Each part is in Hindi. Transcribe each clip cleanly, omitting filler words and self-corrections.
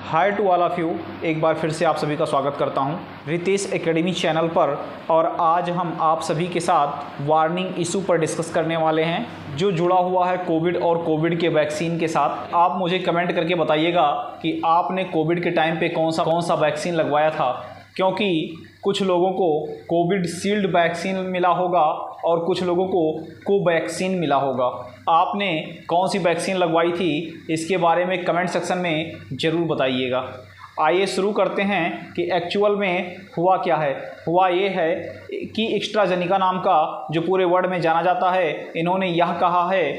Hi to all of you. एक बार फिर से आप सभी का स्वागत करता हूं रितेश एकेडमी चैनल पर। और आज हम आप सभी के साथ वार्निंग इशू पर डिस्कस करने वाले हैं जो जुड़ा हुआ है कोविड और कोविड के वैक्सीन के साथ। आप मुझे कमेंट करके बताइएगा कि आपने कोविड के टाइम पे कौन सा वैक्सीन लगवाया था, क्योंकि कुछ लोगों को कोविशील्ड वैक्सीन मिला होगा और कुछ लोगों को कोवैक्सीन मिला होगा। आपने कौन सी वैक्सीन लगवाई थी, इसके बारे में कमेंट सेक्शन में ज़रूर बताइएगा। आइए शुरू करते हैं कि एक्चुअल में हुआ क्या है। हुआ ये है कि एस्ट्राजेनेका नाम का जो पूरे वर्ल्ड में जाना जाता है, इन्होंने यह कहा है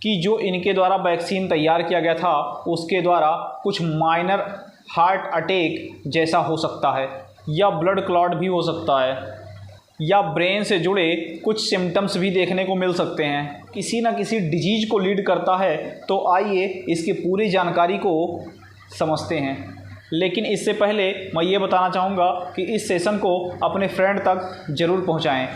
कि जो इनके द्वारा वैक्सीन तैयार किया गया था उसके द्वारा कुछ माइनर हार्ट अटैक जैसा हो सकता है, या ब्लड क्लॉट भी हो सकता है, या ब्रेन से जुड़े कुछ सिम्टम्स भी देखने को मिल सकते हैं, किसी न किसी डिजीज को लीड करता है। तो आइए इसकी पूरी जानकारी को समझते हैं। लेकिन इससे पहले मैं ये बताना चाहूँगा कि इस सेशन को अपने फ्रेंड तक ज़रूर पहुँचाएँ,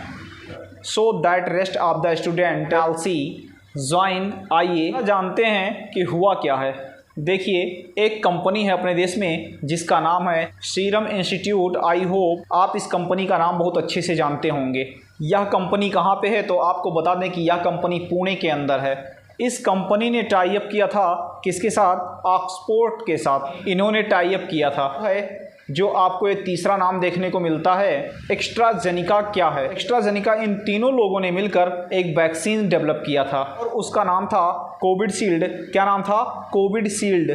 so that rest of the student also join. आइए जानते हैं कि हुआ क्या है। देखिए, एक कंपनी है अपने देश में जिसका नाम है सीरम इंस्टीट्यूट। आई होप आप इस कंपनी का नाम बहुत अच्छे से जानते होंगे। यह कंपनी कहाँ पे है, तो आपको बता दें कि यह कंपनी पुणे के अंदर है। इस कंपनी ने टाई अप किया था किसके साथ? ऑक्सफोर्ड के साथ इन्होंने टाई अप किया था। है जो आपको ये तीसरा नाम देखने को मिलता है एस्ट्राजेनेका। क्या है एस्ट्राजेनेका? इन तीनों लोगों ने मिलकर एक वैक्सीन डेवलप किया था और उसका नाम था कोविशील्ड। क्या नाम था? कोविशील्ड।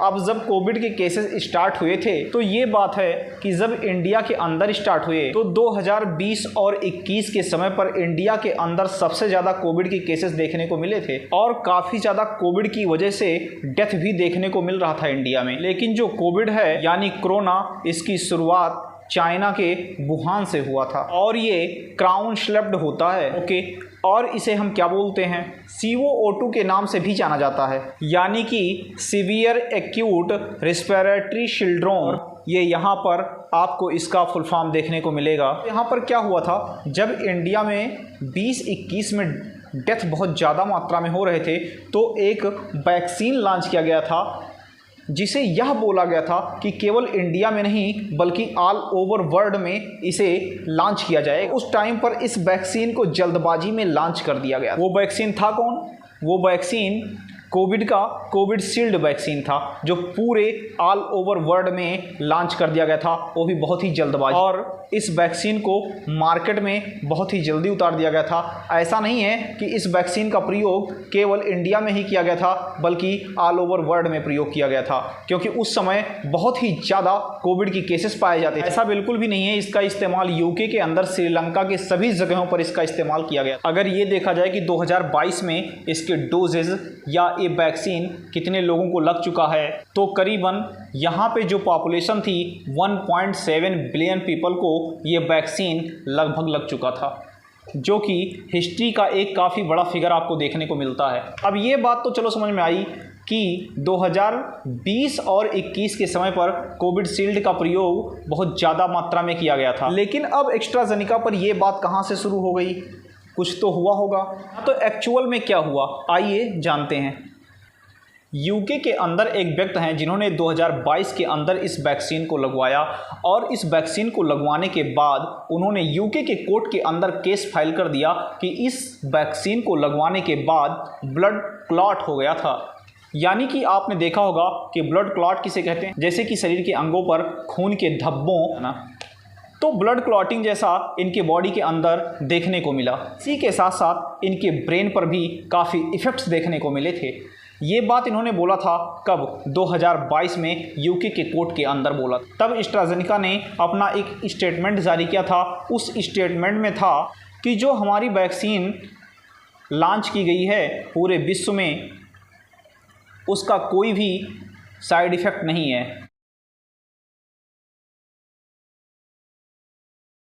अब जब कोविड के केसेस स्टार्ट हुए थे, तो ये बात है कि जब इंडिया के अंदर स्टार्ट हुए तो 2020 और 21 के समय पर इंडिया के अंदर सबसे ज़्यादा कोविड के केसेस देखने को मिले थे और काफ़ी ज़्यादा कोविड की वजह से डेथ भी देखने को मिल रहा था इंडिया में। लेकिन जो कोविड है यानी कोरोना, इसकी शुरुआत चाइना के वुहान से हुआ था और ये क्राउन स्लेप्ड होता है। ओके, और इसे हम क्या बोलते हैं? CO2 के नाम से भी जाना जाता है, यानी कि सीवियर एक्यूट रेस्पिरेटरी सिंड्रोम। ये यहाँ पर आपको इसका फुल फॉर्म देखने को मिलेगा। यहाँ पर क्या हुआ था, जब इंडिया में 2021 में डेथ बहुत ज़्यादा मात्रा में हो रहे थे, तो एक वैक्सीन लॉन्च किया गया था जिसे यह बोला गया था कि केवल इंडिया में नहीं बल्कि ऑल ओवर वर्ल्ड में इसे लॉन्च किया जाए। उस टाइम पर इस वैक्सीन को जल्दबाजी में लॉन्च कर दिया गया। वो वैक्सीन था कौन? वो वैक्सीन कोविड का कोविशील्ड वैक्सीन था, जो पूरे ऑल ओवर वर्ल्ड में लॉन्च कर दिया गया था, वो भी बहुत ही जल्दबाजी। और इस वैक्सीन को मार्केट में बहुत ही जल्दी उतार दिया गया था। ऐसा नहीं है कि इस वैक्सीन का प्रयोग केवल इंडिया में ही किया गया था, बल्कि ऑल ओवर वर्ल्ड में प्रयोग किया गया था, क्योंकि उस समय बहुत ही ज़्यादा कोविड की केसेस पाए जाते थे। ऐसा बिल्कुल भी नहीं है। इसका इस्तेमाल यूके के अंदर, श्रीलंका के सभी जगहों पर इसका इस्तेमाल किया गया। अगर ये देखा जाए कि 2022 में इसके डोजेज या ये वैक्सीन कितने लोगों को लग चुका है, तो करीबन यहाँ पे जो पॉपुलेशन थी 1.7 बिलियन पीपल को ये वैक्सीन लगभग लग चुका था, जो कि हिस्ट्री का एक काफ़ी बड़ा फिगर आपको देखने को मिलता है। अब ये बात तो चलो समझ में आई कि 2020 और 21 के समय पर कोविशील्ड का प्रयोग बहुत ज़्यादा मात्रा में किया गया था। लेकिन अब एस्ट्राजेनेका पर यह बात कहाँ से शुरू हो गई? कुछ तो हुआ होगा। तो एक्चुअल में क्या हुआ, आइए जानते हैं। यूके के अंदर एक व्यक्ति हैं जिन्होंने 2022 के अंदर इस वैक्सीन को लगवाया और इस वैक्सीन को लगवाने के बाद उन्होंने यूके के कोर्ट के अंदर केस फाइल कर दिया कि इस वैक्सीन को लगवाने के बाद ब्लड क्लॉट हो गया था। यानी कि आपने देखा होगा कि ब्लड क्लॉट किसे कहते हैं? जैसे कि शरीर के अंगों पर खून के धब्बों ना, तो ब्लड क्लॉटिंग जैसा इनके बॉडी के अंदर देखने को मिला। इसी के साथ साथ इनके ब्रेन पर भी काफ़ी इफ़ेक्ट्स देखने को मिले थे। ये बात इन्होंने बोला था कब? 2022 में यूके के कोर्ट के अंदर बोला। तब एस्ट्राजेनेका ने अपना एक स्टेटमेंट जारी किया था। उस स्टेटमेंट में था कि जो हमारी वैक्सीन लॉन्च की गई है पूरे विश्व में, उसका कोई भी साइड इफ़ेक्ट नहीं है।